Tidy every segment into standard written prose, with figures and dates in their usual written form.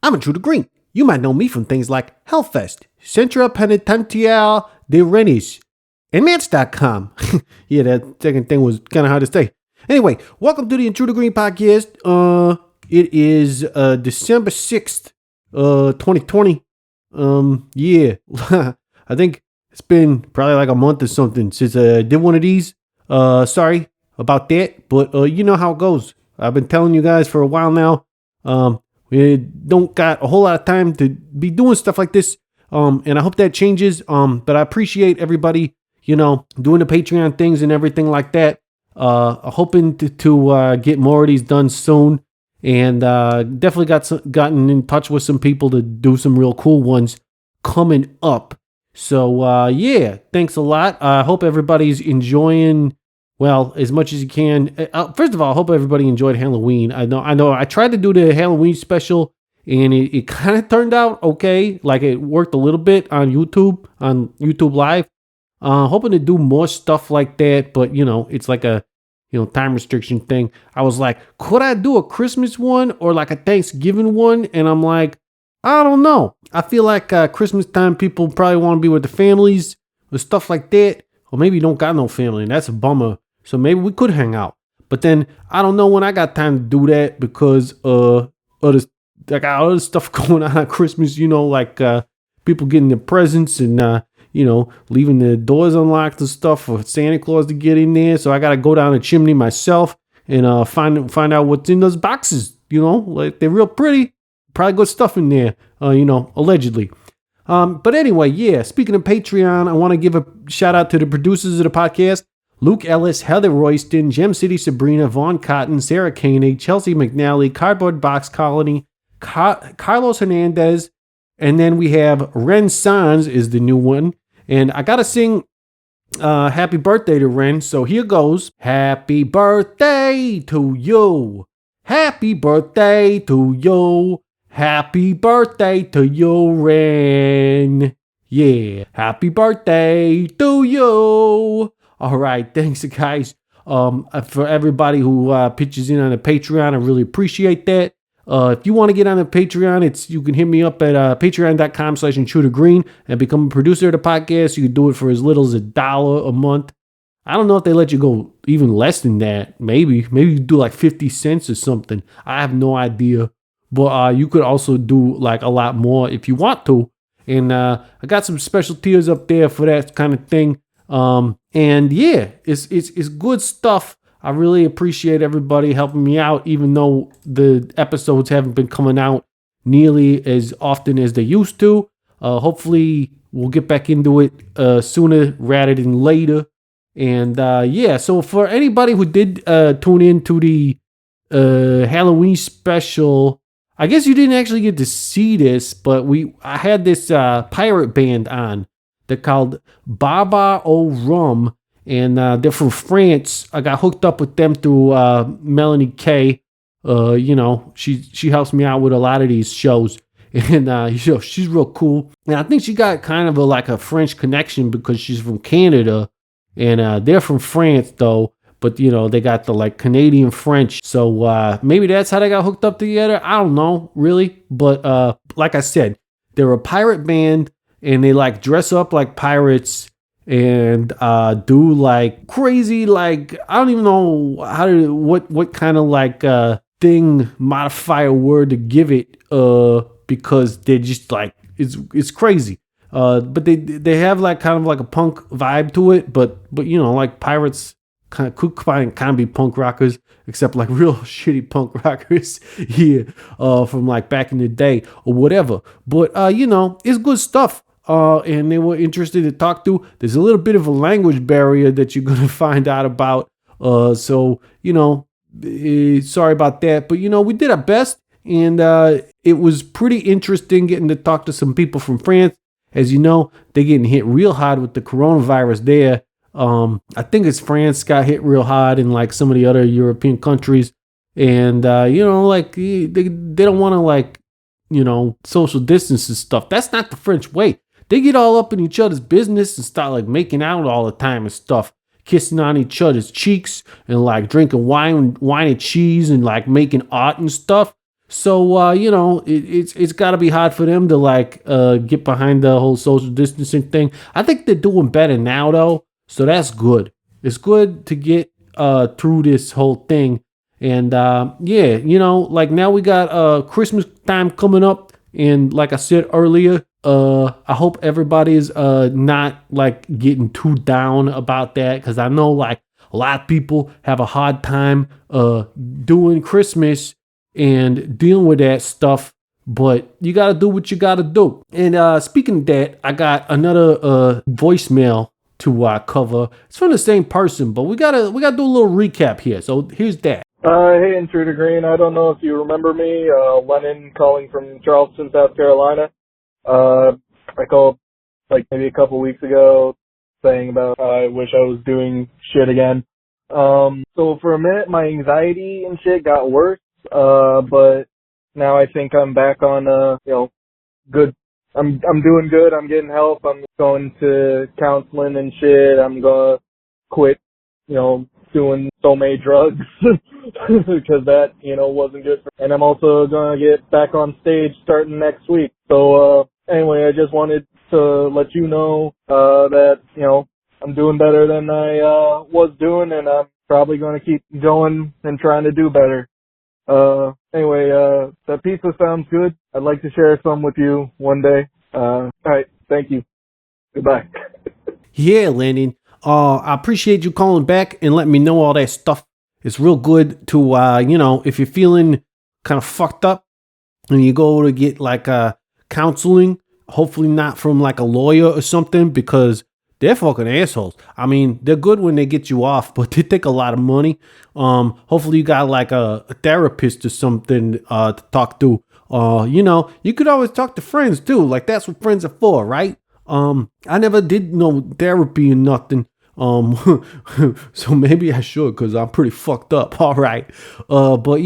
I'm Intruder Green. You might know me from things like Hellfest, Centro Penitenciario de Renis, and Nance.com. Yeah, that second thing was kind of hard to say. Anyway, welcome to the Intruder Green podcast. It is December 6th, 2020. Yeah, I think it's been probably like a month or something since I did one of these. Sorry about that, but you know how it goes. I've been telling you guys for a while now. We don't got a whole lot of time to be doing stuff like this. And I hope that changes. But I appreciate everybody, doing the Patreon things and everything like that. Hoping to get more of these done soon. And definitely gotten in touch with some people to do some real cool ones coming up. So, yeah, thanks a lot. I hope everybody's enjoying, well, as much as you can. First of all, I hope everybody enjoyed Halloween. I know. I tried to do the Halloween special, and it kind of turned out okay. Like, it worked a little bit on YouTube Live. Hoping to do more stuff like that, but, it's like a, time restriction thing. I was like, could I do a Christmas one or like a Thanksgiving one? And I'm like, I don't know. I feel like Christmas time people probably want to be with the families or stuff like that. Or maybe you don't got no family, and that's a bummer. So maybe we could hang out. But then I don't know when I got time to do that because I got other stuff going on at Christmas, like people getting their presents and leaving the doors unlocked and stuff for Santa Claus to get in there. So I got to go down the chimney myself and find out what's in those boxes, like they're real pretty. Probably good stuff in there, allegedly. But anyway, yeah, speaking of Patreon, I want to give a shout out to the producers of the podcast: Luke Ellis, Heather Royston, Gem City Sabrina, Vaughn Cotton, Sarah Koenig, Chelsea McNally, Cardboard Box Colony, Carlos Hernandez, and then we have Ren Sanz is the new one. And I got to sing happy birthday to Ren, so here goes. Happy birthday to you. Happy birthday to you. Happy birthday to you, Ren. Yeah, happy birthday to you. All right, thanks, guys. For everybody who pitches in on the Patreon, I really appreciate that. If you want to get on the Patreon, you can hit me up at patreon.com/intrudergreen and become a producer of the podcast. You can do it for as little as $1 a month. I don't know if they let you go even less than that. Maybe you do like 50 cents or something. I have no idea. But you could also do like a lot more if you want to. And I got some special tiers up there for that kind of thing. And yeah, it's good stuff. I really appreciate everybody helping me out, even though the episodes haven't been coming out nearly as often as they used to. Hopefully we'll get back into it sooner rather than later. And yeah, so for anybody who did tune in to the Halloween special, I guess you didn't actually get to see this, but I had this pirate band on. They're called Barbar O Rhum, and they're from France. I got hooked up with them through Melanie K. She helps me out with a lot of these shows, and she's real cool. And I think she got kind of a French connection because she's from Canada, and they're from France though. But, they got the Canadian French. So maybe that's how they got hooked up together. I don't know, really. But like I said, they're a pirate band and they dress up like pirates and do crazy, I don't even know what kind of thing, modifier word to give it because they're just it's crazy. But they have kind of a punk vibe to it. But pirates could kind of be punk rockers, except real shitty punk rockers here from back in the day or whatever. But it's good stuff. And they were interested to talk to. There's a little bit of a language barrier that you're gonna find out about. So sorry about that. But we did our best, and it was pretty interesting getting to talk to some people from France. As you know, they're getting hit real hard with the coronavirus there. I think it's France got hit real hard in some of the other European countries. And, they don't want to social distance and stuff. That's not the French way. They get all up in each other's business and start making out all the time and stuff, kissing on each other's cheeks and drinking wine and cheese and making art and stuff. So it's got to be hard for them to like get behind the whole social distancing thing. I think they're doing better now though, so that's good. It's good to get through this whole thing, and yeah, like now we got Christmas time coming up, and like I said earlier, I hope everybody's not like getting too down about that, because I know like a lot of people have a hard time doing Christmas and dealing with that stuff, but you gotta do what you gotta do. And speaking of that, I got another voicemail to cover. It's from the same person, but we gotta do a little recap here. So here's that. Hey, Intruder Green. I don't know if you remember me, Lennon, calling from Charleston, South Carolina. I called like maybe a couple weeks ago saying about I wish I was doing shit again. So for a minute my anxiety and shit got worse, but now I think I'm back on, good. I'm doing good. I'm getting help. I'm going to counseling and shit. I'm gonna quit, doing so many drugs because that, wasn't good. And I'm also gonna get back on stage starting next week. So, anyway, I just wanted to let you know, that, I'm doing better than I, was doing, and I'm probably gonna keep going and trying to do better. Anyway, that pizza sounds good. I'd like to share some with you one day. Alright, thank you. Goodbye. Yeah, Lennon. I appreciate you calling back and letting me know all that stuff. It's real good to, if you're feeling kind of fucked up and you go to get like counseling, hopefully not from like a lawyer or something, because they're fucking assholes. I mean, they're good when they get you off, but they take a lot of money. Hopefully you got like a therapist or something to talk to. You could always talk to friends too. Like that's what friends are for, right? I never did no therapy or nothing. So maybe I should, cause I'm pretty fucked up. All right. But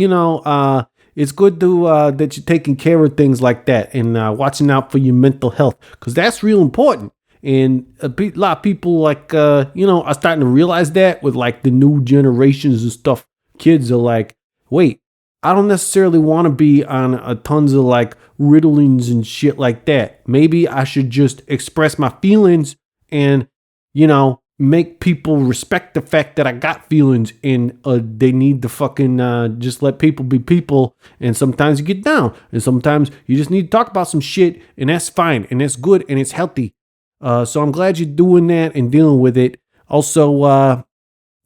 it's good to, that you're taking care of things like that and, watching out for your mental health, cause that's real important. And a lot of people like, are starting to realize that with like the new generations and stuff. Kids are like, wait, I don't necessarily want to be on tons of like riddlings and shit like that. Maybe I should just express my feelings and, make people respect the fact that I got feelings, and they need to fucking just let people be people. And sometimes you get down, and sometimes you just need to talk about some shit, and that's fine, and that's good, and it's healthy. So I'm glad you're doing that and dealing with it. Also,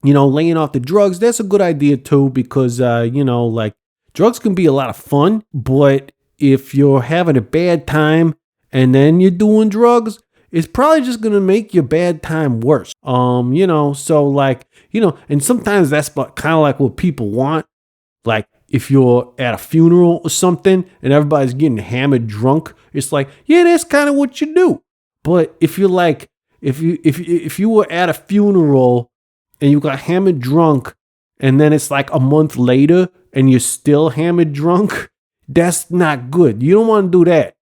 laying off the drugs, that's a good idea too, because, like drugs can be a lot of fun, but if you're having a bad time and then you're doing drugs, it's probably just going to make your bad time worse. So like, and sometimes that's kind of like what people want. Like if you're at a funeral or something and everybody's getting hammered drunk, it's like, yeah, that's kind of what you do. But if you're like, if you were at a funeral and you got hammered drunk and then it's like a month later and you're still hammered drunk, that's not good. You don't want to do that.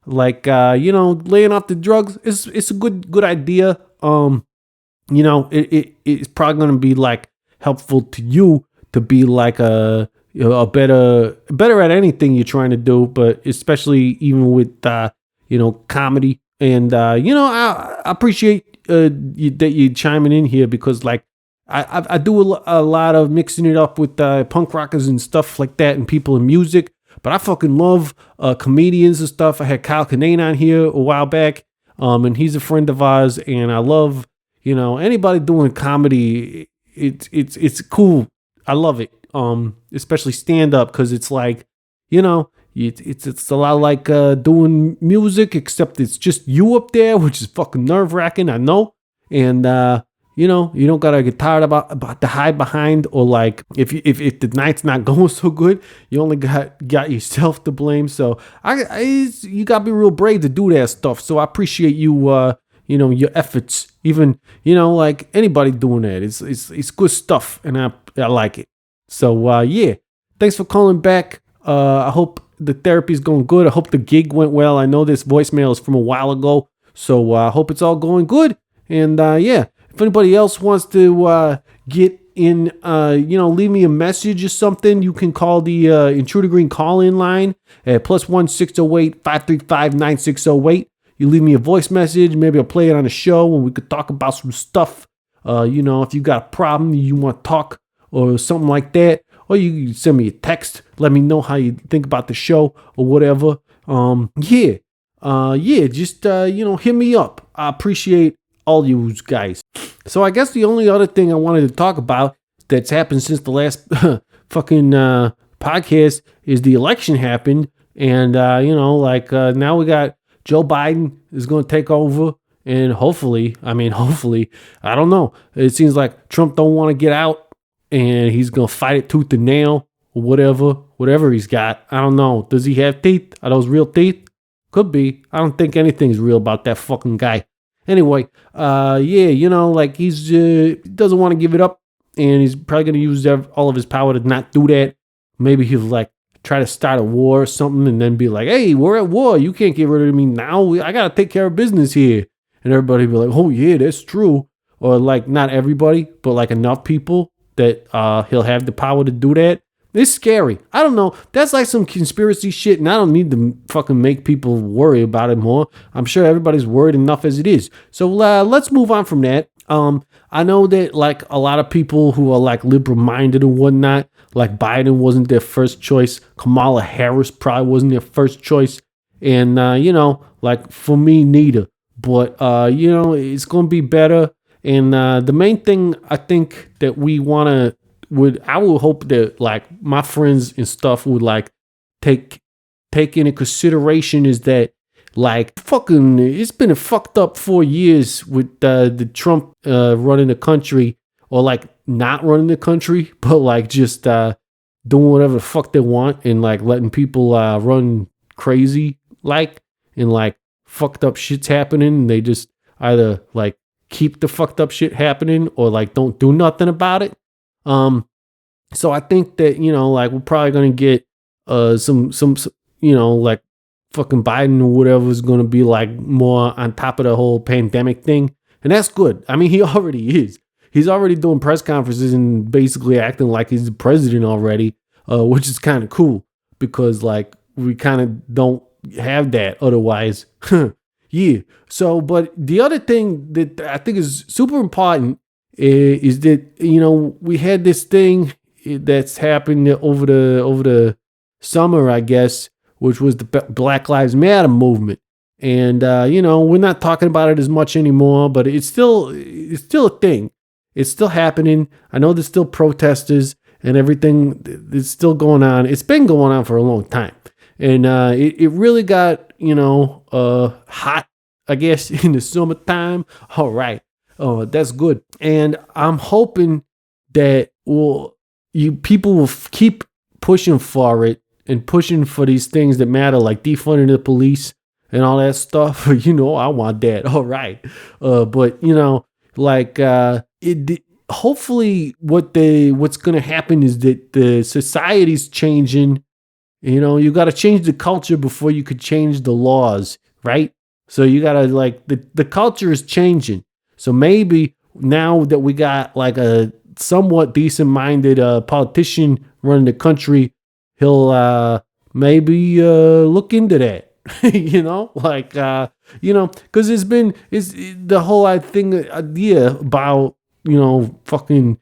Laying off the drugs, it's a good idea. It's probably going to be like helpful to you to be like a better at anything you're trying to do, but especially even with, comedy. And, I appreciate that you're chiming in here, because like I do a lot of mixing it up with punk rockers and stuff like that and people in music. But I fucking love comedians and stuff. I had Kyle Kinane on here a while back, and he's a friend of ours. And I love, anybody doing comedy. It's cool. I love it. Especially stand up, because it's like, it's a lot like doing music, except it's just you up there, which is fucking nerve wracking. I know, and you don't gotta get tired about the hide behind, or like if the night's not going so good, you only got yourself to blame. So you gotta be real brave to do that stuff. So I appreciate you, your efforts. Even like anybody doing that, it's good stuff, and I like it. So yeah, thanks for calling back. I hope the therapy's going good. I hope the gig went well. I know this voicemail is from a while ago, so I hope it's all going good. And yeah. If anybody else wants to get and leave me a message or something, you can call the Intruder Green call-in line at +1 608 535 9608. You leave me a voice message, maybe I'll play it on the show and we could talk about some stuff. If you got a problem you want to talk or something like that, or you can send me a text, let me know how you think about the show or whatever. Just hit me up. I appreciate all you guys. So I guess the only other thing I wanted to talk about that's happened since the last fucking podcast is the election happened. And, now we got Joe Biden is going to take over. And hopefully, I don't know. It seems like Trump don't want to get out and he's going to fight it tooth and nail or whatever he's got. I don't know. Does he have teeth? Are those real teeth? Could be. I don't think anything's real about that fucking guy. Anyway, he's doesn't want to give it up, and he's probably going to use all of his power to not do that. Maybe he'll try to start a war or something and then be like, hey, we're at war. You can't get rid of me now. I got to take care of business here. And everybody will be like, oh, yeah, that's true. Or not everybody, but enough people that he'll have the power to do that. It's scary. I don't know. That's some conspiracy shit, and I don't need to fucking make people worry about it more. I'm sure everybody's worried enough as it is. So let's move on from that. I know that a lot of people who are liberal-minded and whatnot, Biden wasn't their first choice. Kamala Harris probably wasn't their first choice. And, for me, neither. But, it's going to be better. And the main thing I think that I would hope that my friends and stuff would take into consideration is that it's been a fucked up 4 years with the Trump running the country, or not running the country, but just doing whatever the fuck they want and letting people run crazy and fucked up shit's happening, and they just either keep the fucked up shit happening or don't do nothing about it. So I think that, we're probably going to get, some, fucking Biden or whatever is going to be more on top of the whole pandemic thing. And that's good. I mean, he already is. He's already doing press conferences and basically acting like he's the president already, which is kind of cool because we kind of don't have that otherwise. Yeah. So, but the other thing that I think is super important is that, we had this thing that's happened over the summer, I guess, which was the Black Lives Matter movement. And, we're not talking about it as much anymore, but it's still a thing. It's still happening. I know there's still protesters and everything. It's still going on. It's been going on for a long time. And it really got, hot, I guess, in the summertime. All right. Oh, that's good. And I'm hoping that people will keep pushing for it and pushing for these things that matter, like defunding the police and all that stuff. I want that. All right. But hopefully what's going to happen is that the society's changing. You got to change the culture before you could change the laws, right? So you got to the culture is changing. So maybe now that we got a somewhat decent-minded politician running the country, he'll maybe look into that. Because it's the whole idea about fucking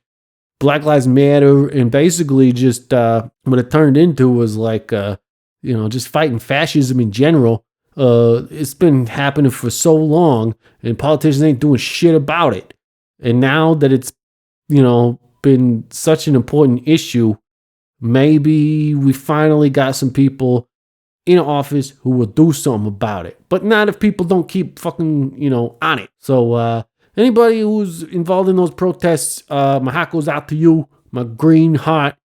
Black Lives Matter, and basically just what it turned into was just fighting fascism in general. It's been happening for so long, and politicians ain't doing shit about it. And now that it's been such an important issue, maybe we finally got some people in office who will do something about it. But not if people don't keep fucking on it. So anybody who's involved in those protests, my heart goes out to you. My green heart,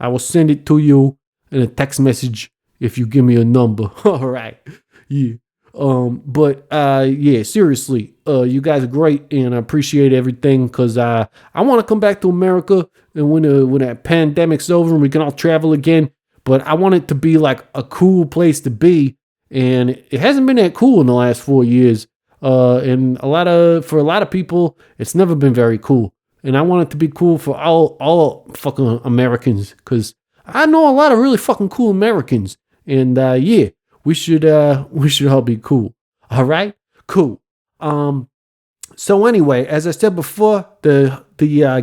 I will send it to you in a text message if you give me a number. All right. Yeah. Seriously, you guys are great, and I appreciate everything, because I want to come back to America, and when that pandemic's over and we can all travel again, but I want it to be a cool place to be, and it hasn't been that cool in the last 4 years, and for a lot of people, it's never been very cool. and I want it to be cool for all fucking Americans, because I know a lot of really fucking cool Americans, and yeah, we should all be cool. All right, cool. So anyway, as I said before, the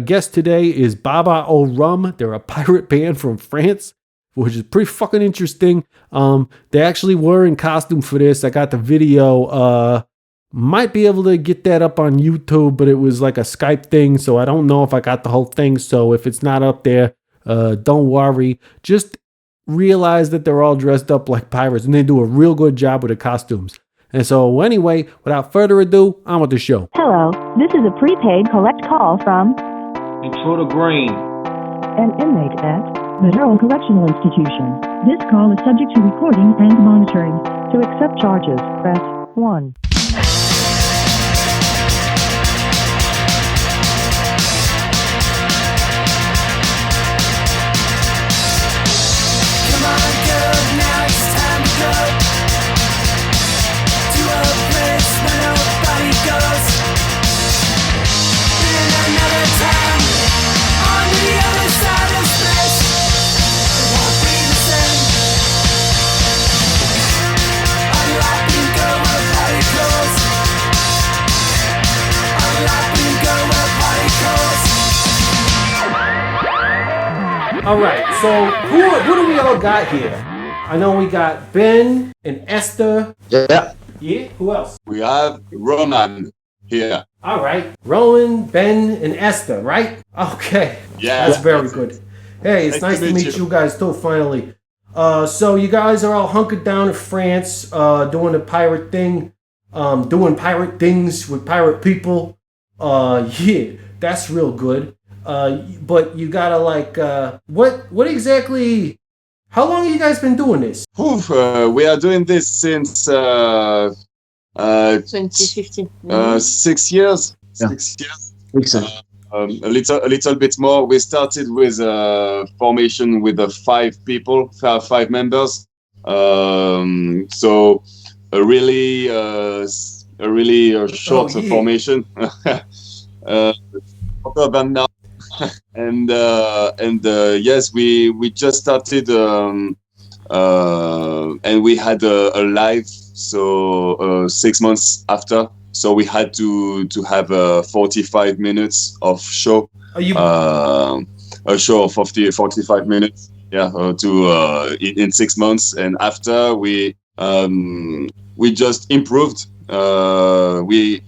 guest today is Barbar O Rhum. They're a pirate band from France, which is pretty fucking interesting. They actually were in costume for this. I got the video. Might be able to get that up on YouTube, but it was like a Skype thing, so I don't know if I got the whole thing. So if it's not up there, don't worry. Just realize that they're all dressed up like pirates, and they do a real good job with the costumes. And so anyway, without further ado, on with the show. Hello, this is a prepaid collect call from Intruder Green, an inmate at the Durham Correctional Institution. This call is subject to recording and monitoring. To accept charges, press 1. All right, so who do we all got here? I know we got Ben and Esther. Yeah. Yeah, who else? We have Roman here. All right, Rowan, Ben, and Esther, right? Okay. Yeah. That's very good. Hey, it's nice to meet you guys too, finally. So you guys are all hunkered down in France, doing the pirate thing, doing pirate things with pirate people. Yeah, that's real good. But you gotta what exactly, how long have you guys been doing this? Oof, we are doing this since 2015. 6 years. Yeah. 6 years. Excellent. A little bit more. We started with a formation with 5 people, 5 members. So a really short formation. Shorter than now. and yes, we just started, and we had a live. So 6 months after. So we had to have 45 minutes of show. A show of 45 minutes. Yeah, in 6 months, and after we just improved. We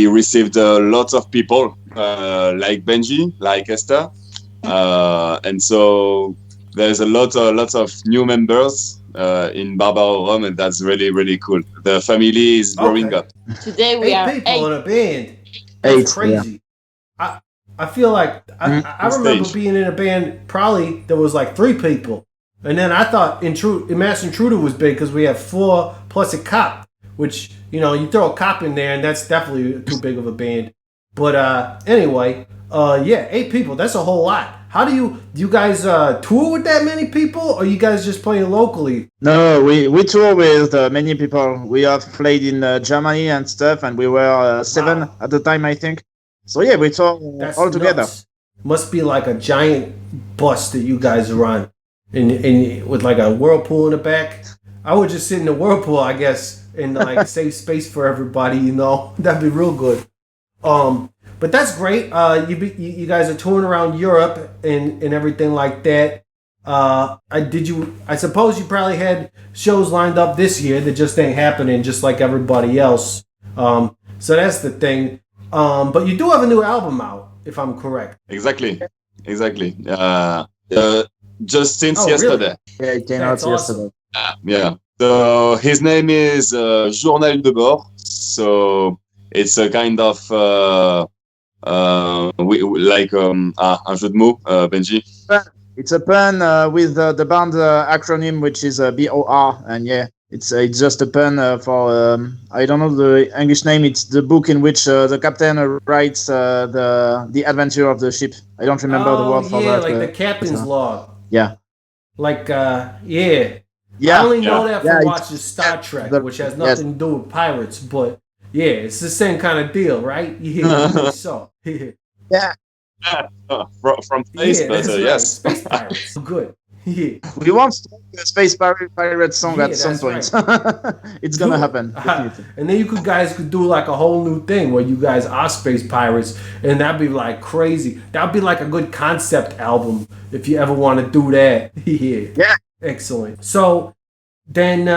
received a lot of people like Benji, like Esther, and so there's a lot of new members in Barbar O Rhum, and that's really cool. The family is growing up. Today we 8 are people 8. in a band. That's crazy. Yeah. I feel like I remember being in a band. Probably there was like 3 people, and then I thought Mass Intruder was big because we have 4 plus a cop. Which, you throw a cop in there, and that's definitely too big of a band. But anyway, yeah, 8 people. That's a whole lot. How do you guys tour with that many people, or you guys just playing locally? No, we tour with many people. We have played in Germany and stuff, and we were 7 at the time, I think. So yeah, we tour all together. Must be like a giant bus that you guys are on, and with like a whirlpool in the back. I would just sit in the whirlpool, I guess, and like save space for everybody. That'd be real good. But that's great. You guys are touring around Europe and everything like that. I suppose you probably had shows lined up this year that just ain't happening, just like everybody else. So that's the thing. But you do have a new album out, if I'm correct. Exactly. Just since yesterday. Really? Yeah, it came out yesterday. Yeah. So his name is Journal de Bord. So it's a kind of like un jeu de mots, Benji. It's a pun with the band acronym, which is BOR, and yeah, it's just a pun for I don't know the English name. It's the book in which the captain writes the adventure of the ship. I don't remember the word for that. Yeah, like the captain's log. Yeah. Like yeah. Yeah. I only know that from watching Star Trek, which has nothing to do with pirates, but Yeah, it's the same kind of deal, right? Yeah, I think so. Yeah, From space, Yeah, but that's right. yes. Space pirates. Good. Yeah. we want to make a space pirate song Yeah, at some that's point. right. It's gonna Do it. happen, definitely. And then you guys could do like a whole new thing where you guys are space pirates, and that'd be like crazy. That'd be like a good concept album if you ever want to do that. Yeah. Yeah. Excellent. So then,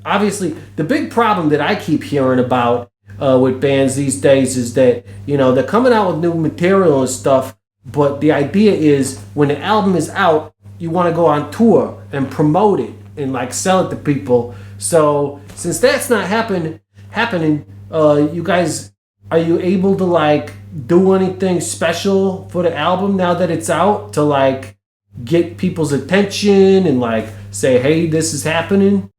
obviously, the big problem that I keep hearing about with bands these days is that they're coming out with new material and stuff, but the idea is when the album is out, you want to go on tour and promote it and like sell it to people. So since that's not happening, you guys, are you able to like do anything special for the album now that it's out to like get people's attention and like say, hey, this is happening?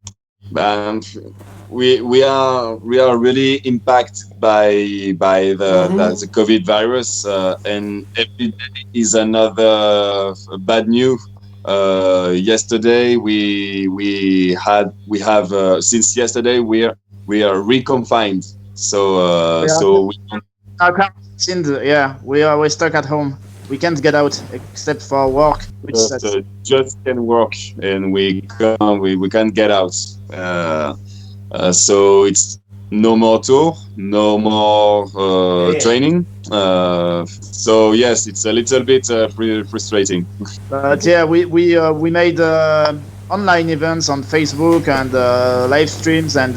We are really impacted by the COVID virus, and every day is another bad news. Yesterday we have since yesterday we are reconfined. So we're stuck at home. We can't get out except for work, which just can work, and we can't get out. So it's no more tour, no more training. So yes, it's a little bit frustrating. But yeah, we made online events on Facebook and live streams and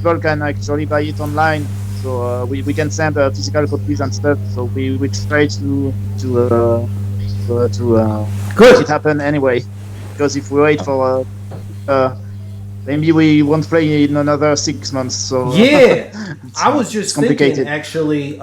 people can actually buy it online. So we can send physical copies and stuff. So we try to make it happen anyway. Because if we wait for maybe we won't play in another 6 months. So yeah, I was just thinking actually.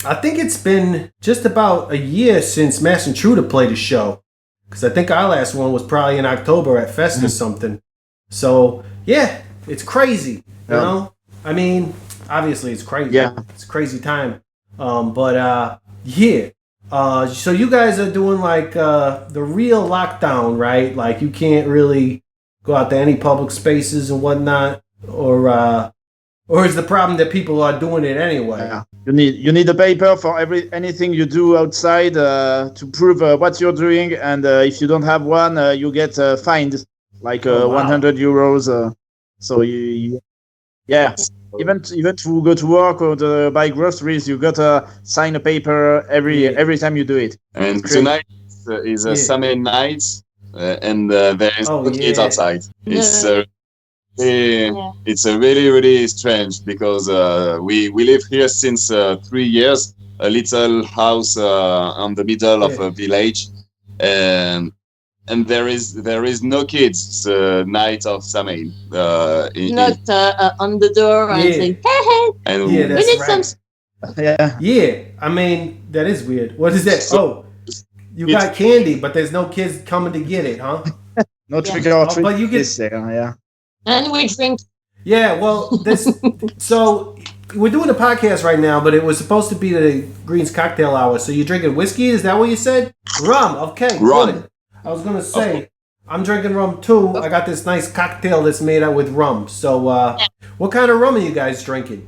I think it's been just about a year since Mass Intruder played a show, because I think our last one was probably in October at Fest or something. So yeah, it's crazy. You know, I mean, obviously it's crazy. Yeah, it's a crazy time. But yeah. So you guys are doing like the real lockdown, right? Like you can't really go out to any public spaces and whatnot, or is the problem that people are doing it anyway? Yeah. You need a paper for anything you do outside to prove what you're doing, and if you don't have one, you get fined like 100 euros. So even to go to work or to buy groceries, you gotta sign a paper every time you do it. And tonight is a summer night, and there is no kids outside. It's really, really strange because we live here since 3 years, a little house on the middle of a village, and there is no kids. It's night of Samhain. Not on the door and say, hey, and yeah, that's we need right. some. Yeah, I mean that is weird. What is that? You got candy, but there's no kids coming to get it, huh? No trick or treat. But you get And we drink. Yeah, well, so we're doing a podcast right now, but it was supposed to be the Green's cocktail hour. So you're drinking whiskey? Is that what you said? Rum. Okay, rum. Good. I was gonna say I'm drinking rum too. I got this nice cocktail that's made out with rum. So, what kind of rum are you guys drinking?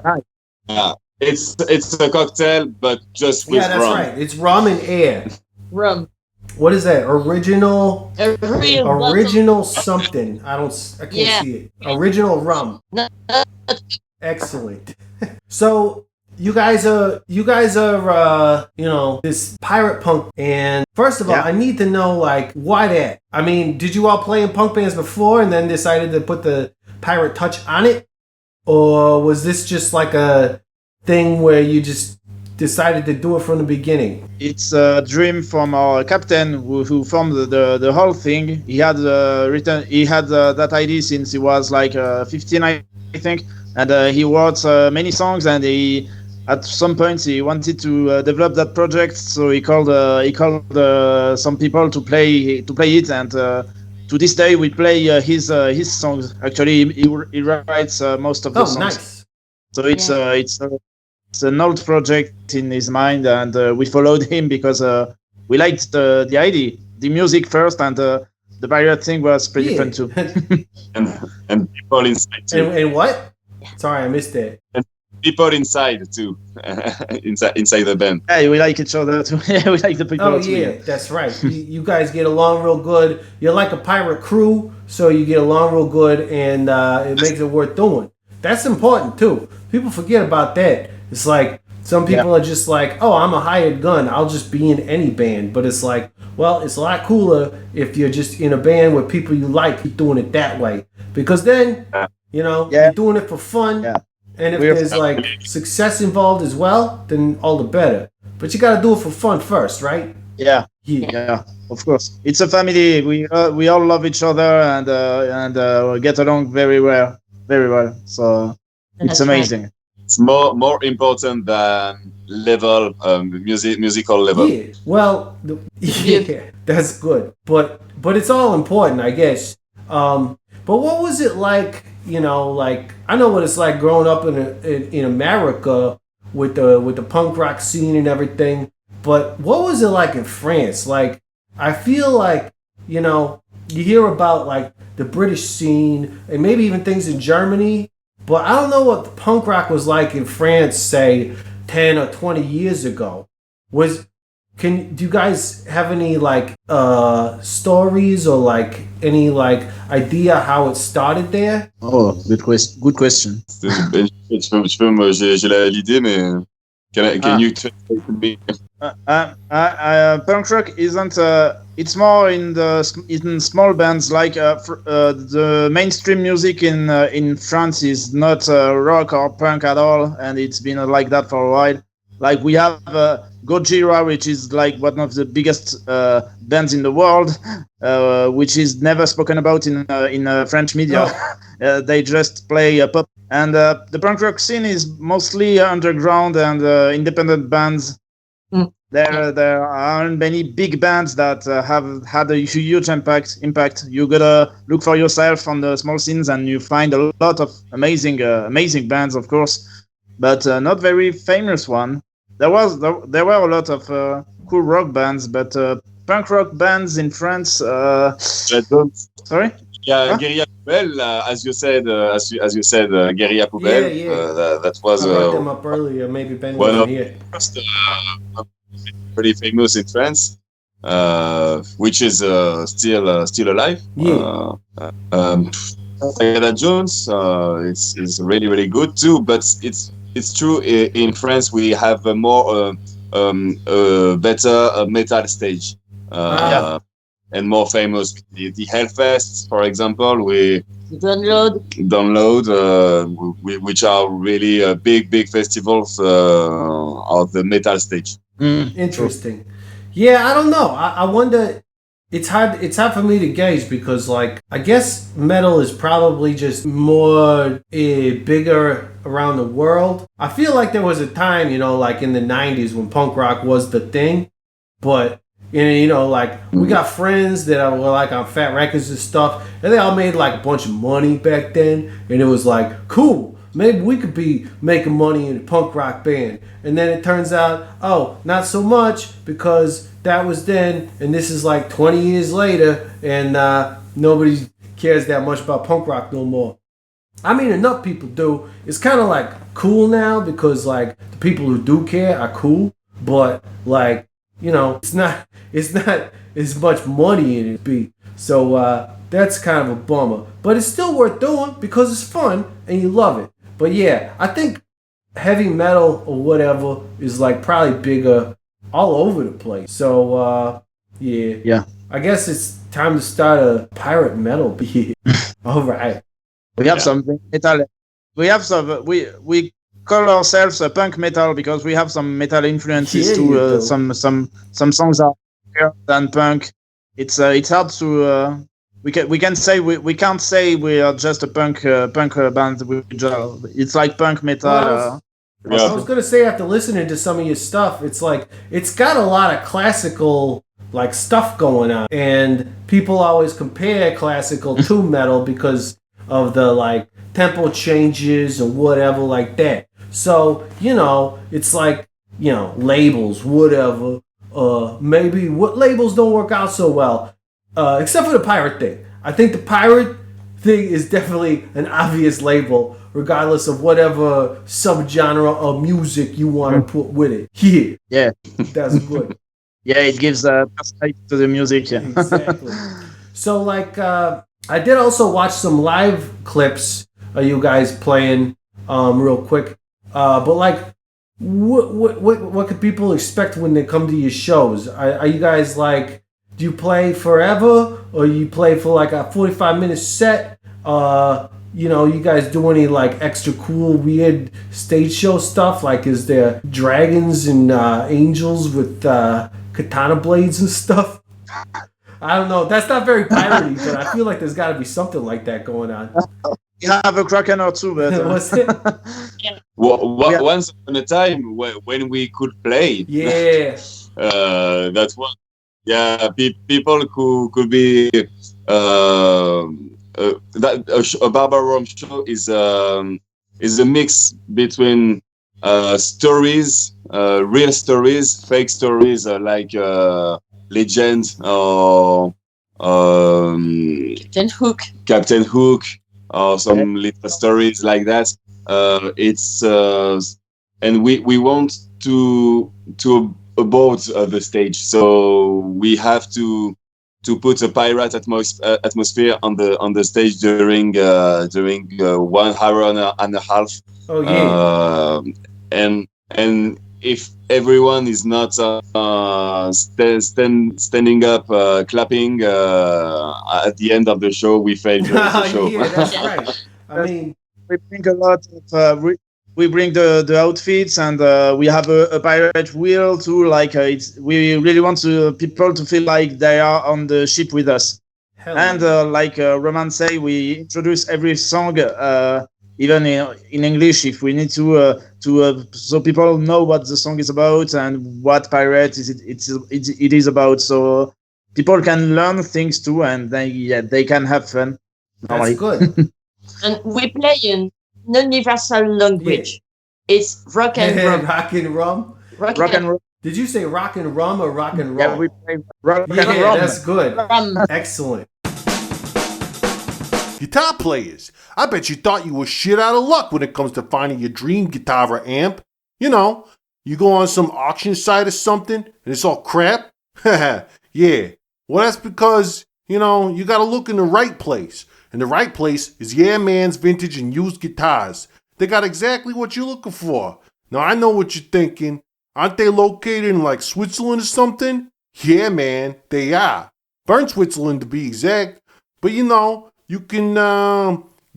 It's a cocktail, but just with rum. Yeah, that's right. It's rum and air. Rum. What is that? Original something. I can't see it. Original rum. Excellent. So you guys are this pirate punk, and first of all, I need to know like why that. I mean, did you all play in punk bands before and then decided to put the pirate touch on it, or was this just like a thing where you just decided to do it from the beginning? It's a dream from our captain who formed the whole thing. He had that idea since he was like 15, I think, and he wrote many songs, and at some point he wanted to develop that project, so he called some people to play it, and to this day we play his songs. Actually, he writes most of the songs. Nice. So it's an old project in his mind, and we followed him because we liked the idea. the music first, and the pirate thing was pretty fun too. and people inside too. And what? Sorry, I missed that. And people inside too, inside the band. Yeah, we like each other too. Yeah, we like the people. Oh too, yeah, that's right. You guys get along real good. You're like a pirate crew, so you get along real good, and it makes it worth doing. That's important too. People forget about that. It's like some people are just like, oh, I'm a hired gun. I'll just be in any band. But it's like, well, it's a lot cooler if you're just in a band with people you like. Keep doing it that way, because then you're doing it for fun. Yeah. And if there's like success involved as well, then all the better. But you got to do it for fun first, right? Yeah, of course. It's a family. We all love each other and get along very well. So it's amazing. Right. It's more important than level, musical level. Yeah. Well, that's good. But it's all important, I guess. But what was it like? Like I know what it's like growing up in America with the punk rock scene and everything. But what was it like in France? Like I feel like you hear about like the British scene and maybe even things in Germany, but I don't know what the punk rock was like in France, say 10 or 20 years ago. Do you guys have any like stories or like any like idea how it started there? Oh, good question. J'ai l'idée, mais can you translate to me? Punk rock isn't. It's more in small bands. Like the mainstream music in France is not rock or punk at all, and it's been like that for a while. Like we have Gojira, which is like one of the biggest bands in the world, which is never spoken about in French media. They just play pop, and the punk rock scene is mostly underground and independent bands. Mm. There aren't many big bands that have had a huge impact. You gotta look for yourself on the small scenes, and you find a lot of amazing bands, of course, but not very famous one. There were a lot of cool rock bands, but punk rock bands in France. Sorry. Yeah, Guerilla Poubelle, as you said, Guerilla Poubelle. Yeah. That was I brought them up earlier. Maybe Ben wasn't here. First, pretty famous in France, which is still alive. Yeah. Diana Jones is really really good too, but it's true in France we have a more better metal stage. And more famous, the Hellfest, for example, we Download, which are really big festivals of the metal stage. Interesting. Yeah, I don't know. I wonder. It's hard for me to gauge because, like, I guess metal is probably just more bigger around the world. I feel like there was a time, like in the 90s when punk rock was the thing, but. Like we got friends that were like on Fat Records and stuff, and they all made like a bunch of money back then, and it was like, cool, maybe we could be making money in a punk rock band. And then it turns out, oh, not so much, because that was then, and this is like 20 years later, and nobody cares that much about punk rock no more. I mean, enough people do. It's kind of like cool now because like the people who do care are cool, but like, it's not as much money in it. So that's kind of a bummer. But it's still worth doing because it's fun and you love it. But yeah, I think heavy metal or whatever is like probably bigger all over the place. So yeah. I guess it's time to start a pirate metal band. All right. We have some metal. We have some. We call ourselves a punk metal because we have some metal influences too. Some songs are better than punk. It's hard to. We can't say we are just a punk band. It's like punk metal. I was gonna say, after listening to some of your stuff, it's like it's got a lot of classical like stuff going on, and people always compare classical to metal because of the like tempo changes and whatever like that. So it's like labels, whatever. maybe what labels don't work out so well, except for the pirate thing. I think the pirate thing is definitely an obvious label, regardless of whatever subgenre of music you want to put with it. Yeah, That's good. Yeah, it gives personality to the music. Yeah. Exactly. So, like, I did also watch some live clips of you guys playing, real quick. But like, what could people expect when they come to your shows? Are you guys like, do you play forever, or you play for like a 45-minute set? You know, you guys do any like extra cool, weird stage show stuff? Like, is there dragons and angels with katana blades and stuff? I don't know. That's not very piratey, but I feel like there's got to be something like that going on. You have a kraken or two, but What's it? Once upon a time when we could play. Yeah. That's one. Yeah, people who could be a Barbar O Rhum show is a mix between stories, real stories, fake stories, like Legend or Captain Hook, or some little stories like that. It's and we want to abort the stage, so we have to put a pirate atmosphere on the stage during 1 hour and a half. Oh yeah. And if everyone is not standing up, clapping at the end of the show, we fail the show. Yeah, that's right. I mean, we bring a lot of we bring the outfits, and we have a pirate wheel too. Like we really want people to feel like they are on the ship with us. And like Roman say, we introduce every song, even in English, if we need to so people know what the song is about and what pirate it is about. So people can learn things too, and they can have fun. That's good. And we play in universal language. Yeah. It's rock and rum. Rock and rum. Rock and rum. Did you say rock and rum or rock and roll? Yeah, we play rock and rum. Yeah, that's good. Rum. Excellent. Guitar players, I bet you thought you were shit out of luck when it comes to finding your dream guitar or amp. You know, you go on some auction site or something and it's all crap. Yeah, well that's because, you know, you gotta look in the right place. And the right place is Yeah Man's Vintage and Used Guitars. They got exactly what you're looking for. Now I know what you're thinking. Aren't they located in like Switzerland or something? Yeah man, they are. Bern, Switzerland to be exact. But you know, you can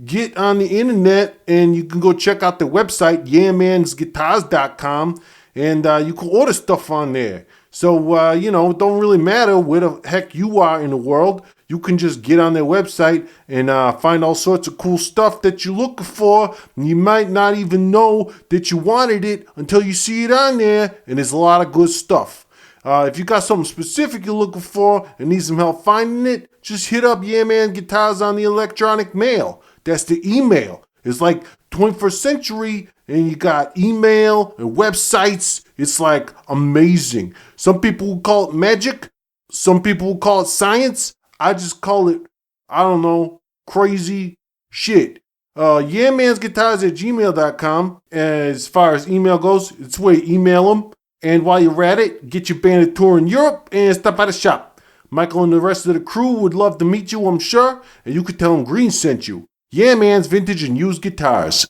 get on the internet and you can go check out the website, yeahmansguitars.com, and you can order stuff on there. So, you know, it don't really matter where the heck you are in the world. You can just get on their website and find all sorts of cool stuff that you're looking for. And you might not even know that you wanted it until you see it on there, and there's a lot of good stuff. If you got something specific you're looking for and need some help finding it, just hit up Yeah Man Guitars on the electronic mail. That's the email. It's like 21st century, and you got email and websites. It's like amazing. Some people will call it magic. Some people will call it science. I just call it, I don't know, crazy shit. yeahmansguitars@gmail.com. As far as email goes, it's where you email them. And while you're at it, get your band a tour in Europe and stop by the shop. Michael and the rest of the crew would love to meet you, I'm sure, and you could tell them Green sent you. Yeah Man's Vintage and Used Guitars.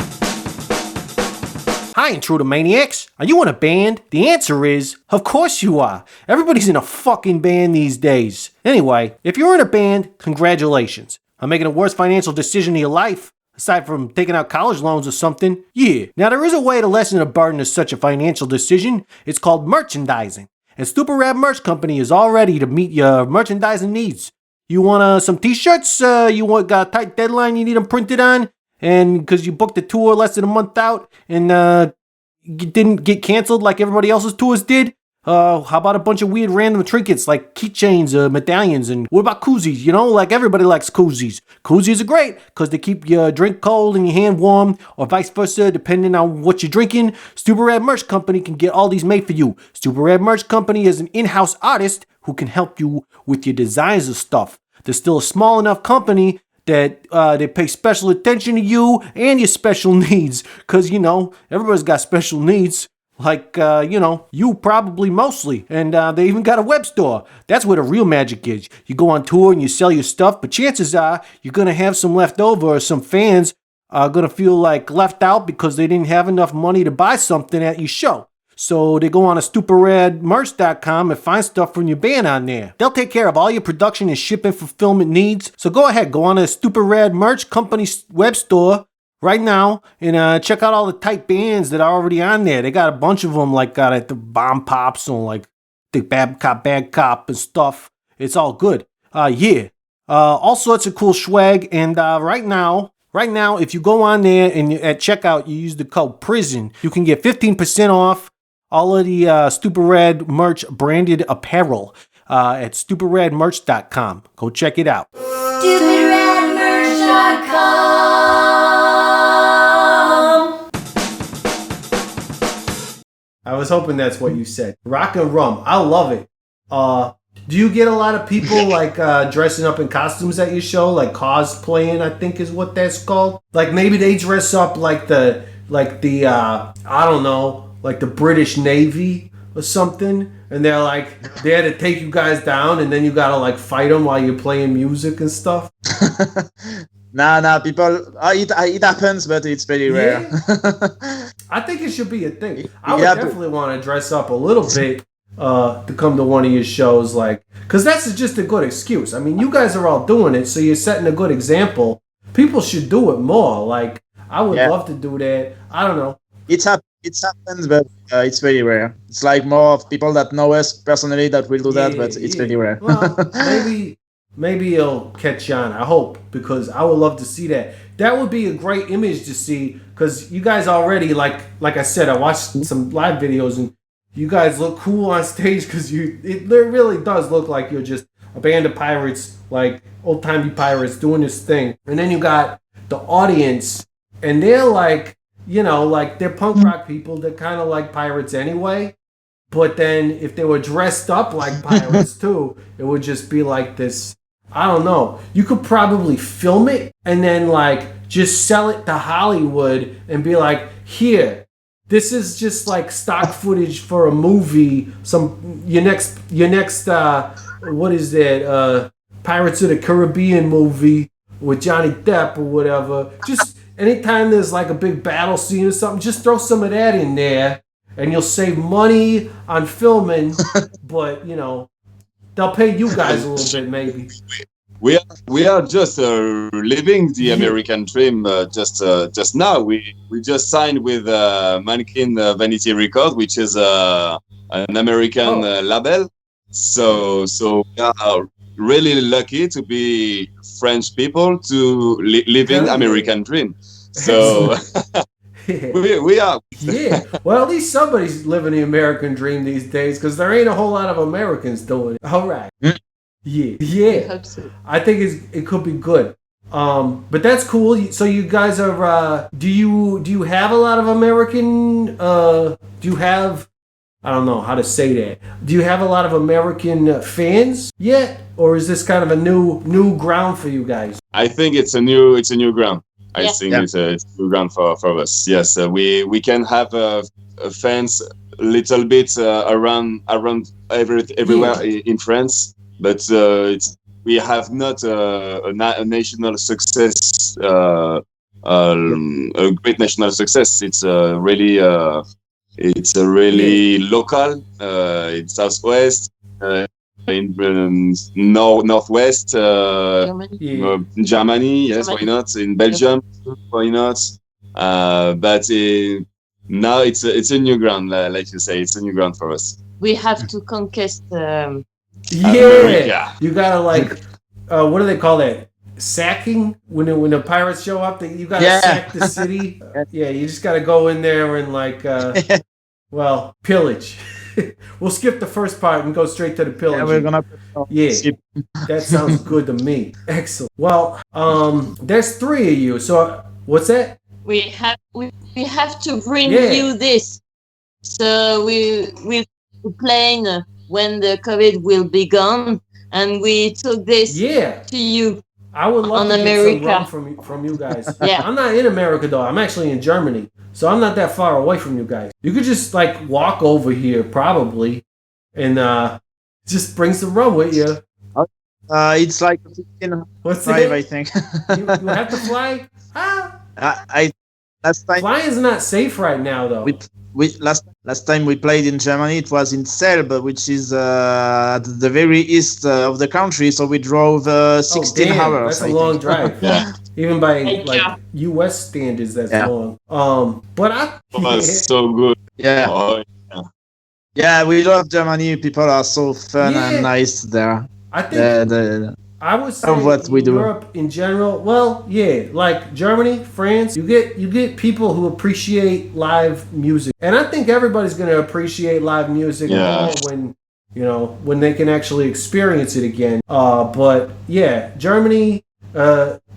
Hi, Intruder Maniacs. Are you in a band? The answer is, of course you are. Everybody's in a fucking band these days. Anyway, if you're in a band, congratulations. I'm making the worst financial decision of your life. Aside from taking out college loans or something, yeah. Now there is a way to lessen the burden of such a financial decision. It's called merchandising. And Stupid Rap Merch Company is all ready to meet your merchandising needs. You want some t-shirts? You got a tight deadline you need them printed on? And because you booked a tour less than a month out and you didn't get canceled like everybody else's tours did? How about a bunch of weird random trinkets like keychains, medallions, and what about koozies? You know, like everybody likes koozies. Koozies are great because they keep your drink cold and your hand warm, or vice versa, depending on what you're drinking. Stupid Red Merch Company can get all these made for you. Stupid Red Merch Company is an in-house artist who can help you with your designs of stuff. They're still a small enough company that they pay special attention to you and your special needs. Because, you know, everybody's got special needs. Like, you know, you probably mostly. And they even got a web store. That's where the real magic is. You go on tour and you sell your stuff, but chances are you're going to have some left over, or some fans are going to feel like left out because they didn't have enough money to buy something at your show. So they go on to stupidredmerch.com and find stuff from your band on there. They'll take care of all your production and shipping fulfillment needs. So go ahead, go on to Stupid Red Merch Company's web store right now and check out all the tight bands that are already on there. They got a bunch of them, like at the Bomb Pops and like the Bad Cop and stuff. It's all good. All sorts of cool swag. And right now, if you go on there and at checkout, you use the code PRISON, you can get 15% off all of the Stupid Red Merch branded apparel at stupidredmerch.com. Go check it out. stupidredmerch.com. I was hoping that's what you said. Rock and Rum. I love it. Do you get a lot of people like dressing up in costumes at your show, like cosplaying, I think is what that's called? Like maybe they dress up like the I don't know, like the British Navy or something, and they're like there to take you guys down, and then you gotta like fight them while you're playing music and stuff. Nah, people. It happens, but it's pretty rare. I think it should be a thing. I would definitely want to dress up a little bit to come to one of your shows, like, because that's just a good excuse. I mean, you guys are all doing it, so you're setting a good example. People should do it more. Like, I would love to do that. I don't know. It happens, but it's very rare. It's like more of people that know us personally that will do that, but it's very rare. Well, maybe it'll catch on. I hope, because I would love to see that. That would be a great image to see, because you guys already, like I said, I watched some live videos and you guys look cool on stage, because it really does look like you're just a band of pirates, like old-timey pirates doing this thing. And then you got the audience, and they're like, you know, like they're punk rock people. They're kind of like pirates anyway. But then if they were dressed up like pirates too, it would just be like this, I don't know. You could probably film it and then like just sell it to Hollywood and be like, here, this is just like stock footage for a movie. Your next what is that? Pirates of the Caribbean movie with Johnny Depp or whatever. Just anytime there's like a big battle scene or something, just throw some of that in there and you'll save money on filming, but you know, they'll pay you guys a little bit maybe. We are just living the American dream just now. We just signed with Mannequin Vanity Records, which is an American label. So we are really lucky to be French people to living American dream. So we are. Yeah. Well, at least somebody's living the American dream these days, because there ain't a whole lot of Americans doing it. All right. Yeah. I hope so. I think it could be good. But that's cool. So you guys are. Do you have a lot of American? Do you have? I don't know how to say that. Do you have a lot of American fans yet, or is this kind of a new ground for you guys? I think it's a new ground. I think it's a new ground for us. Yes, we can have fans a little bit around everywhere in France, but we have not a national success, a great national success. It's really local in Southwest, in Northwest, Germany, yes, why not? In Belgium, why not? But now it's a new ground, like you say, it's a new ground for us. We have to conquest. America. You gotta like, what do they call that? Sacking? When the pirates show up, you gotta sack the city. Yeah, you just gotta go in there and like, well, pillage. We'll skip the first part and go straight to the pillaging. Yeah, we're gonna. Yeah, that sounds good to me. Excellent. Well, there's 3 of you. So what's that? We have to bring you this. So we plan when the COVID will be gone, and we took this to you. I would love on to America. get some rum from you guys. Yeah. I'm not in America though. I'm actually in Germany, so I'm not that far away from you guys. You could just like walk over here probably, and just bring some rum with you. It's like 15 What's drive, it? I think. You have to fly? I last time Flying's not safe right now though. we last time we played in Germany, it was in Selb, which is at the very east of the country. So we drove 16 hours. That's a long drive. Yeah. Even by like U.S. standards, that's long. But That's so good. Yeah. Oh, yeah, we love Germany. People are so fun and nice there. I think I would say what we do. Europe in general. Well, yeah, like Germany, France. You get people who appreciate live music, and I think everybody's going to appreciate live music more when they can actually experience it again. But yeah, Germany.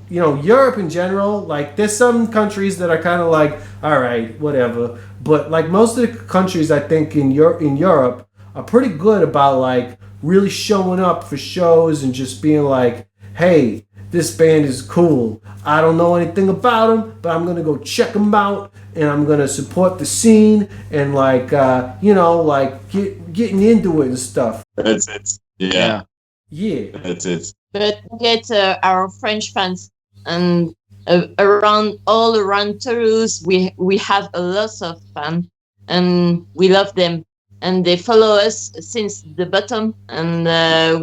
Europe in general. Like, there's some countries that are kind of like, all right, whatever. But like most of the countries, I think in Europe are pretty good about like really showing up for shows and just being like, hey, this band is cool. I don't know anything about them, but I'm going to go check them out and I'm going to support the scene and like, getting into it and stuff. That's it. Yeah. Yeah. That's it. But get our French fans and all around Toulouse, we have a lot of fans and we love them. And they follow us since the bottom, and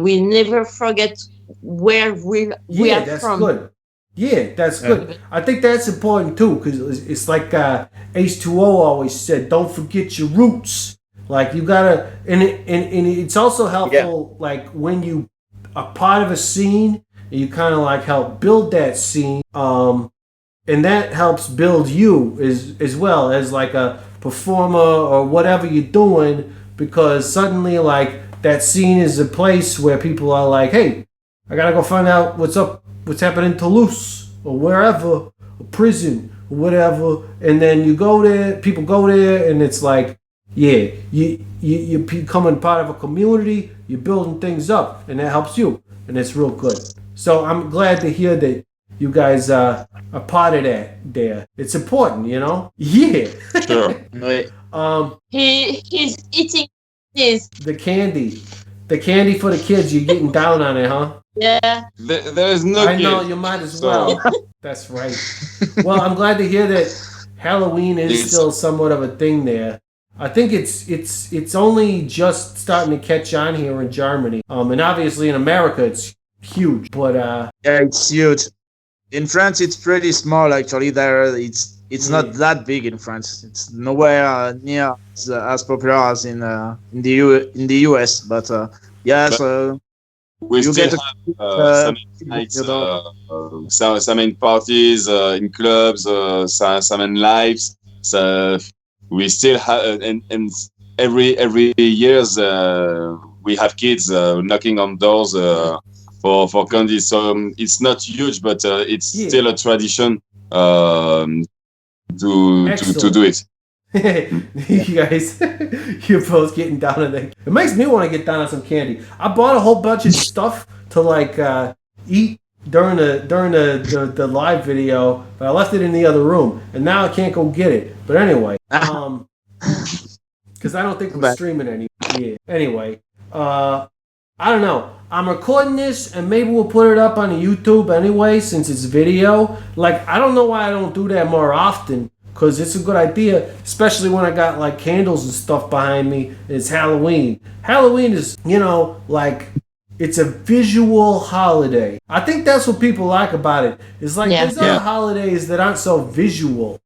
we never forget where we are that's from. Good. Yeah, that's good. I think that's important too, because it's like H2O always said, don't forget your roots. Like, you gotta, and it's also helpful, like, when you are part of a scene, you kind of like help build that scene, and that helps build you as well as like a performer or whatever you're doing, because suddenly like that scene is a place where people are like, hey, I gotta go find out what's happening in Toulouse or wherever, or prison or whatever, and then you go there, people go there, and it's like, yeah, you're becoming part of a community, you're building things up, and that helps you, and it's real good. So I'm glad to hear that you guys are part of that there. It's important, you know? Yeah. Sure. He's eating this. The candy for the kids. You're getting down on it, huh? Yeah. There is no. I know, you might as well. That's right. Well, I'm glad to hear that Halloween is still somewhat of a thing there. I think it's only just starting to catch on here in Germany. And obviously in America it's huge. But yeah, it's huge. In France, it's pretty small actually. There, it's not that big in France. It's nowhere near as popular as in the US. But so we still have some in parties, in clubs, some in lives. So we still have, and every years we have kids knocking on doors. For candy, so it's not huge, but it's still a tradition to do it. You guys, you're both getting down on that. It makes me want to get down on some candy. I bought a whole bunch of stuff to like eat during the live video, but I left it in the other room, and now I can't go get it. But anyway, because I don't think we're streaming anymore. Yeah. Anyway, I don't know. I'm recording this, and maybe we'll put it up on YouTube anyway, since it's video. Like, I don't know why I don't do that more often, because it's a good idea, especially when I got, like, candles and stuff behind me, and it's Halloween. Halloween is, like, it's a visual holiday. I think that's what people like about it. It's like, there's other holidays that aren't so visual.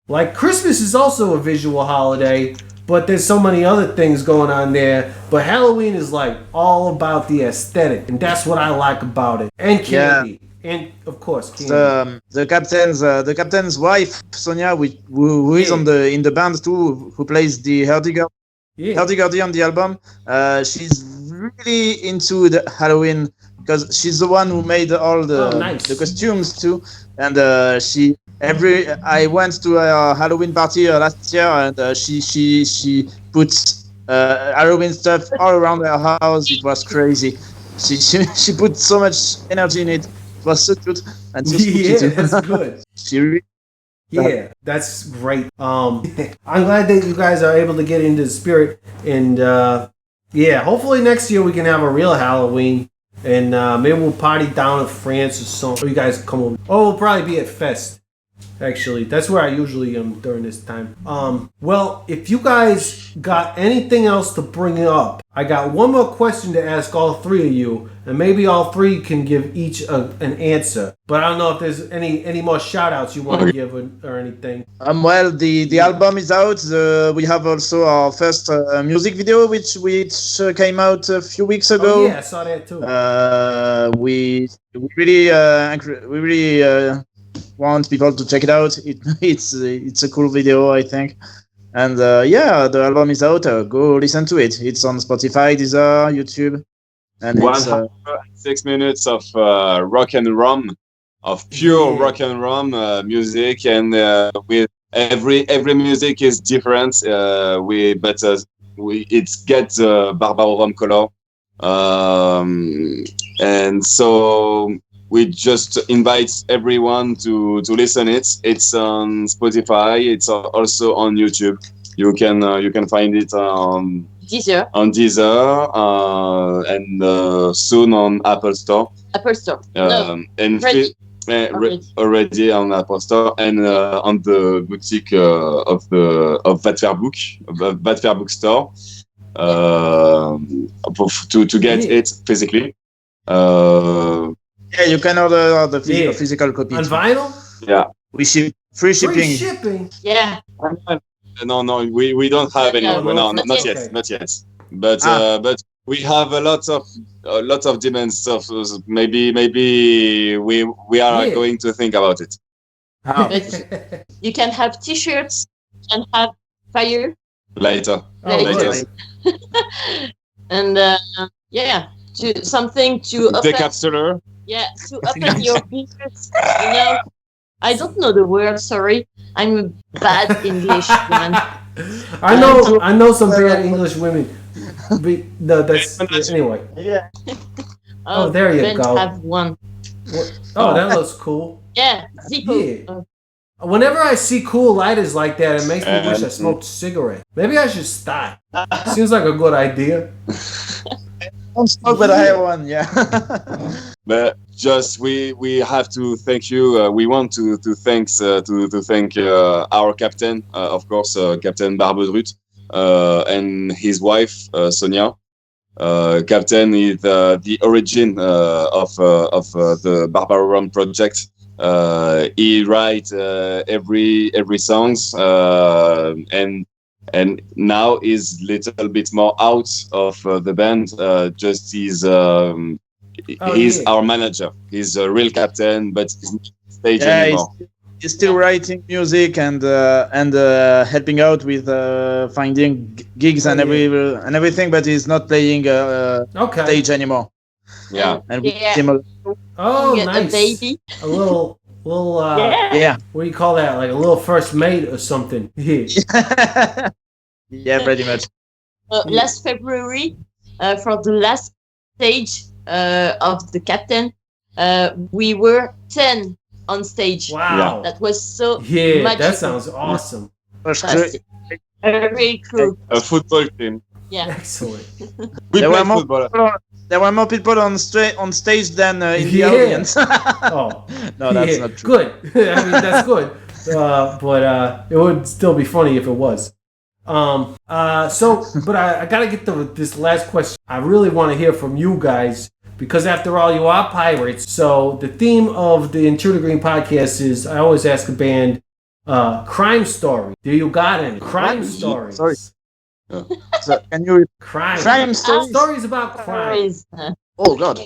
Like, Christmas is also a visual holiday, but there's so many other things going on there. But Halloween is like all about the aesthetic, and that's what I like about it. And candy, and of course, candy. The captain's wife, Sonia, who is in the band too, who plays the Herdiger. Yeah. Hurdy-Gurdy on the album. She's really into the Halloween because she's the one who made all the costumes too, and I went to a Halloween party last year, and she puts Halloween stuff all around her house. It was crazy. She put so much energy in it. It was so cute and so spooky too. That's good. She really, yeah, that's great. I'm glad that you guys are able to get into the spirit, and yeah, hopefully next year we can have a real Halloween, and maybe we'll party down in France or something. Or you guys come over. Oh, we'll probably be at Fest. Actually, that's where I usually am during this time. Well, if you guys got anything else to bring up, I got one more question to ask all three of you, and maybe all three can give each an answer. But I don't know if there's any more shout outs you want to give or anything. Well, the album is out. We have also our first music video, which came out a few weeks ago. Oh yeah, I saw that too. We really want people to check it out. It's a cool video, I think. And yeah, the album is out. Go listen to it. It's on Spotify, Deezer, YouTube. And 106 minutes of rock and rum, of pure rock and rum music, and with every music is different. It gets Barbar O Rhum color, and so we just invite everyone to listen it. It's on Spotify. It's also on YouTube. You can find it on Deezer. And soon on Apple Store. And already on Apple Store and on the boutique of Vat Fair Bookstore to get it physically. Yeah, you can order the physical copy on vinyl. Yeah, we ship free shipping. Free shipping. Yeah. No, we don't have any. No, not yet. But we have a lot of demands. So maybe we are going to think about it. You can have T-shirts. You can have fire later. And yeah, something to open. Decapsular. Yeah, to open your business. You know, I don't know the word. Sorry, I'm a bad English woman. I know some bad English women. No, that's anyway. Yeah. Oh, there you go. Have one. Oh, that looks cool. Yeah, Zippo. Yeah. Whenever I see cool lighters like that, it makes me wish I smoked a cigarette. Maybe I should start. Seems like a good idea. Don't smoke, but I have one. Yeah. But just we have to thank you. We want to thank our captain, of course, Captain Barbar O Rhum, and his wife Sonia. Captain is the origin of the Barbar O Rhum project. He writes every songs and now is little bit more out of the band. Just he's our manager. He's a real captain, but he's not on stage anymore. He's still writing music and helping out with finding gigs and everything, but he's not playing stage anymore. Yeah, and nice. A baby. A little what do you call that? Like a little first mate or something. Yeah, pretty much. Last February, for the last stage of the captain, we were 10 on stage. Wow, that was so much. That sounds awesome. Very cool. A football team. Yeah, excellent. There were more people on stage than in the audience. Oh, no, that's not true. Good. I mean, that's good. But it would still be funny if it was. But I gotta get to this last question. I really want to hear from you guys because after all, you are pirates. So the theme of the Intruder Green podcast is I always ask a band, crime story. Do you got any crime stories? Sorry. So can you crime stories? Stories about crime. Oh God.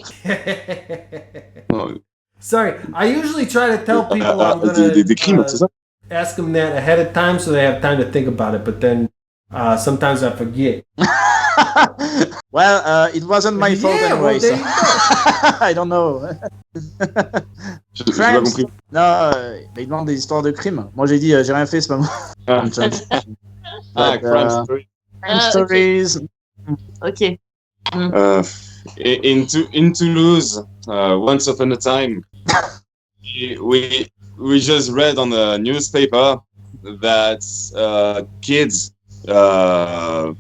Sorry, I usually try to tell people I'm gonna ask them that ahead of time so they have time to think about it. But then Sometimes I forget. Well, it wasn't my fault anyway. Well, there So. you go. I don't know. J'ai pas compris. Non, il demande des histoires de crimes. Moi, j'ai dit, j'ai rien fait, c'est pas moi. Crime story. Crime stories. Okay. In Toulouse, once upon a time, we just read on the newspaper that kids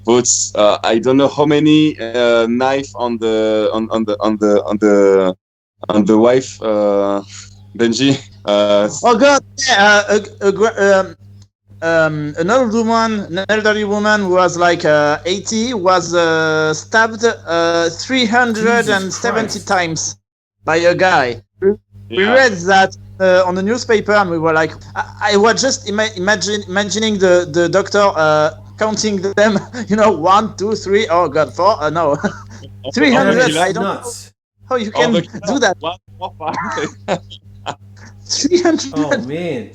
puts I don't know how many knife on the wife, Benji. Oh God! Yeah, an elderly woman who was like 80 was stabbed 370 times by a guy. We read that on the newspaper, and we were like, I was just imagining the doctor counting them. 1, 2, 3. Oh God, 4. No, 300. I don't know how you can do that. 300. Oh man.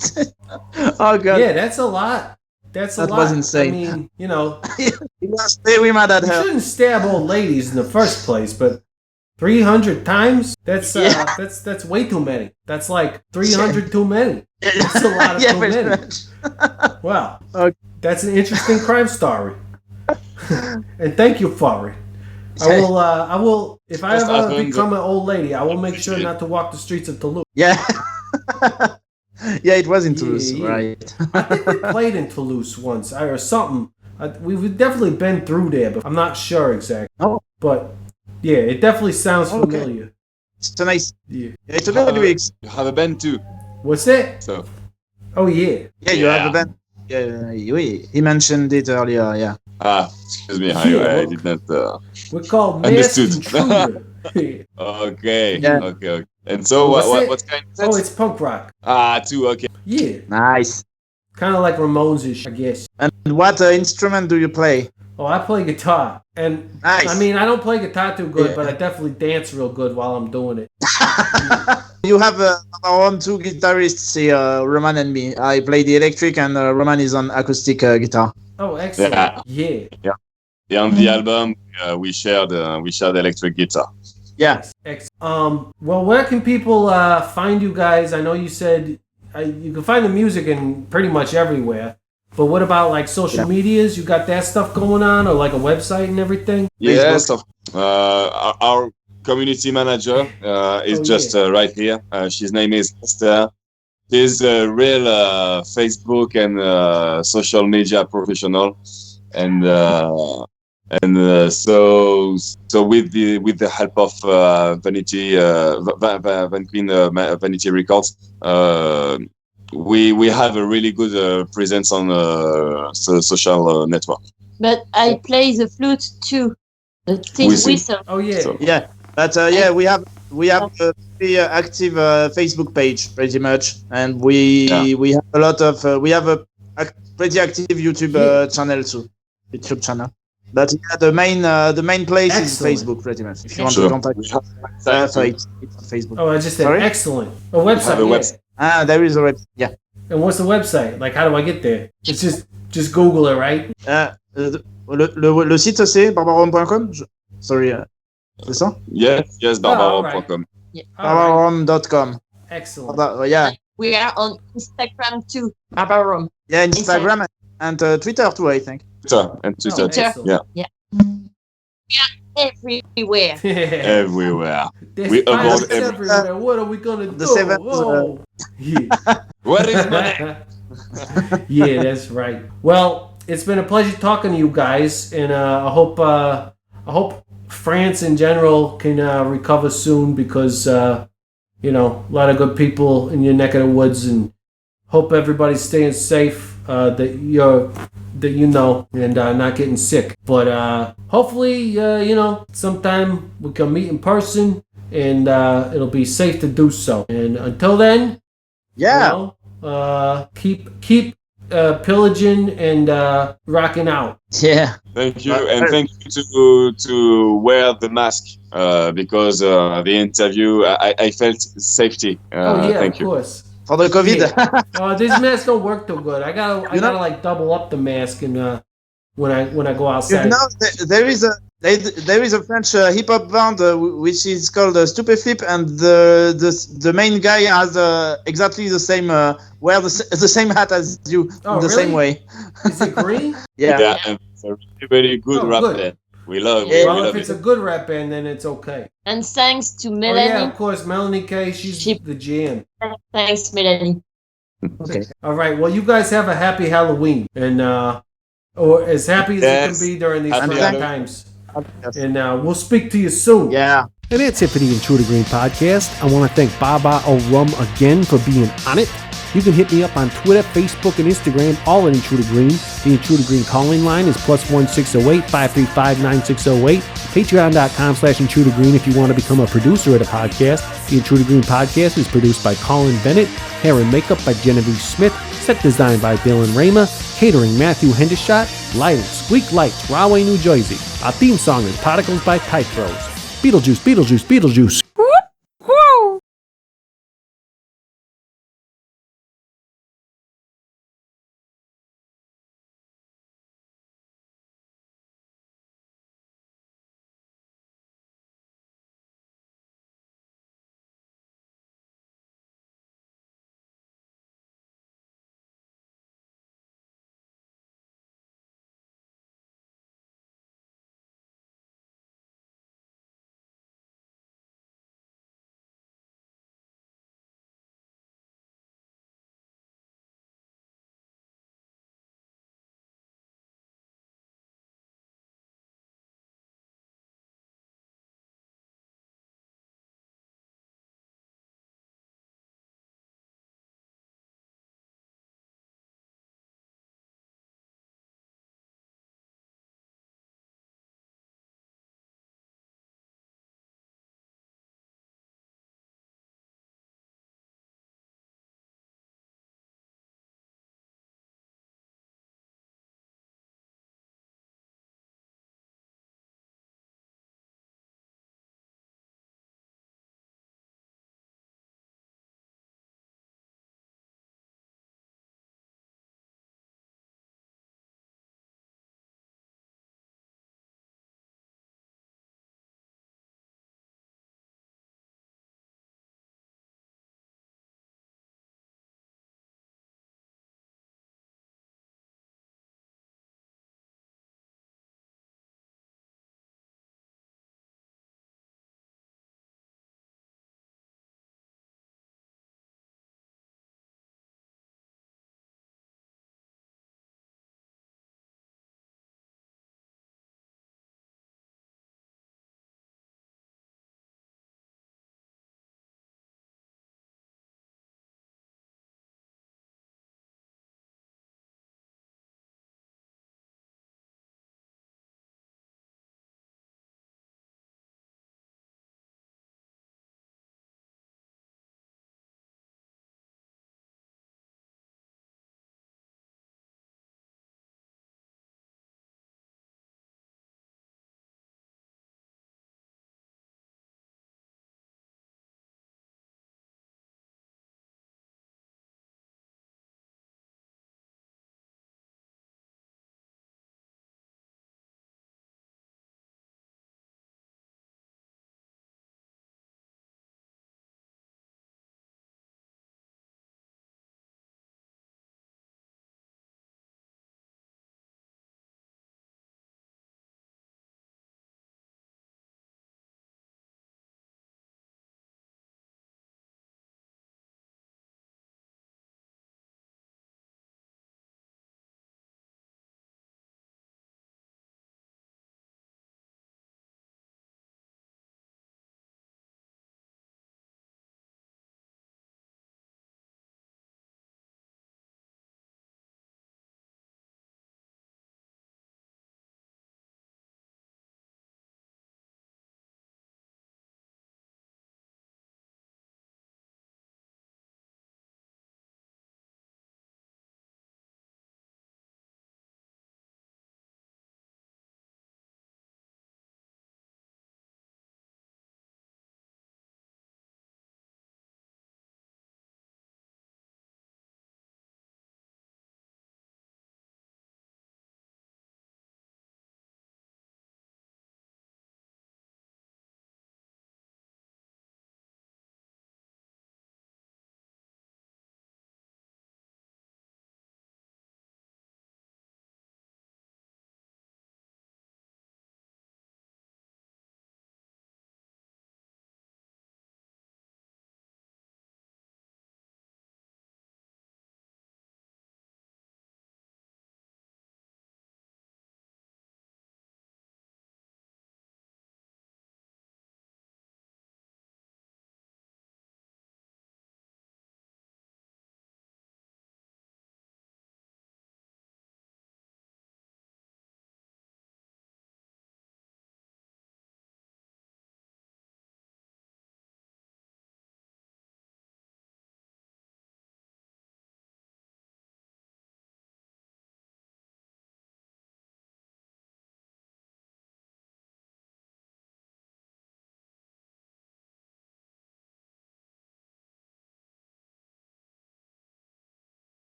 Oh God. Yeah, that's a lot. That was insane. I mean, He was very mad at you her. shouldn't stab old ladies in the first place, but 300 times? That's way too many. That's like 300 too many. That's a lot of too many. Wow. That's an interesting crime story. And thank you for it. I will if I ever become an old lady, I will make sure not to walk the streets of Toulouse. Yeah. Yeah, it was in Toulouse, right? I think we played in Toulouse once, or something. We've definitely been through there, but I'm not sure exactly. Oh. But yeah, it definitely sounds familiar. It's a nice. Yeah. It's a very You have a band too. What's that? So. Oh yeah. Yeah, you have a band. Yeah, he mentioned it earlier. Yeah. Excuse me. I did not. We're called Understood. Intruder. Okay. Yeah. Okay. And so what kind of Oh, it's punk rock. too. Okay. Yeah. Nice. Kind of like Ramones-ish, I guess. And what instrument do you play? Oh, I play guitar. And Nice. I mean, I don't play guitar too good, but I definitely dance real good while I'm doing it. You have our own two guitarists here, Roman and me. I play the electric, and Roman is on acoustic guitar. Oh, excellent. Yeah. Yeah, on the album, we shared electric guitar. Yeah. Well, where can people find you guys? I know you said you can find the music in pretty much everywhere. But what about like social medias? You got that stuff going on, or like a website and everything? Yes, our community manager is right here. His name is Esther. She's a real Facebook and social media professional, and so with the help of Vanity Van Queen Vanity Records, we have a really good presence on social network. But I play the flute too. The tin whistle. Oh yeah. So. Yeah. But we have a pretty active Facebook page, pretty much, and we have a lot of we have a pretty active YouTube channel too, YouTube channel. But the main place is Facebook, pretty much. If you want to contact us, it's on Facebook. Oh, I just said excellent. A website. There is a website. Yeah. And what's the website? Like, how do I get there? It's just Google it, right? Le site c'est barbarom.com. Sorry. C'est ça? Yes, barbarom.com. Barbarom.com. Excellent. Yeah. We are on Instagram too, Barbarom. Yeah, Instagram and Twitter too, I think. Twitter. Yeah. Yeah. Everywhere. Everywhere. We upload everywhere. What are we gonna do? What is money? Yeah, that's right. Well, it's been a pleasure talking to you guys, and I hope France in general can recover soon, because a lot of good people in your neck of the woods, and hope everybody's staying safe. And not getting sick. But hopefully, sometime we can meet in person, and it'll be safe to do so. And until then, keep pillaging and rocking out. Yeah. Thank you, and thank you to wear the mask because the interview I felt safety. Thank you. Of course. For the COVID. Yeah. This mask don't work too good. I gotta like double up the mask and when I go outside. You know, there is a French hip hop band which is called Stupeflip, and the main guy has exactly the same wear the same hat as you in the same way. Is it Green? Yeah. Yeah, and it's a really, really good rap band. We love it. Well, if it's a good rap band, then it's okay. And thanks to Melanie. Oh, yeah, of course, Melanie K. She's the jam. Thanks, Melanie. Okay. All right. Well, you guys have a happy Halloween, and or as happy as it can be during these trying times. And we'll speak to you soon. Yeah. And that's it for the Intruder Green podcast. I want to thank Barbar O Rhum again for being on it. You can hit me up on Twitter, Facebook, and Instagram, all at Intruder Green. The Intruder Green calling line is +1 608 535 9608. Patreon.com/Intruder Green if you want to become a producer of the podcast. The Intruder Green podcast is produced by Colin Bennett, hair and makeup by Genevieve Smith, set design by Dylan Raymer, catering Matthew Hendershot, lighting Squeak Lights, Rahway, New Jersey. Our theme song is Particles by Pipe Bros. Beetlejuice, Beetlejuice, Beetlejuice.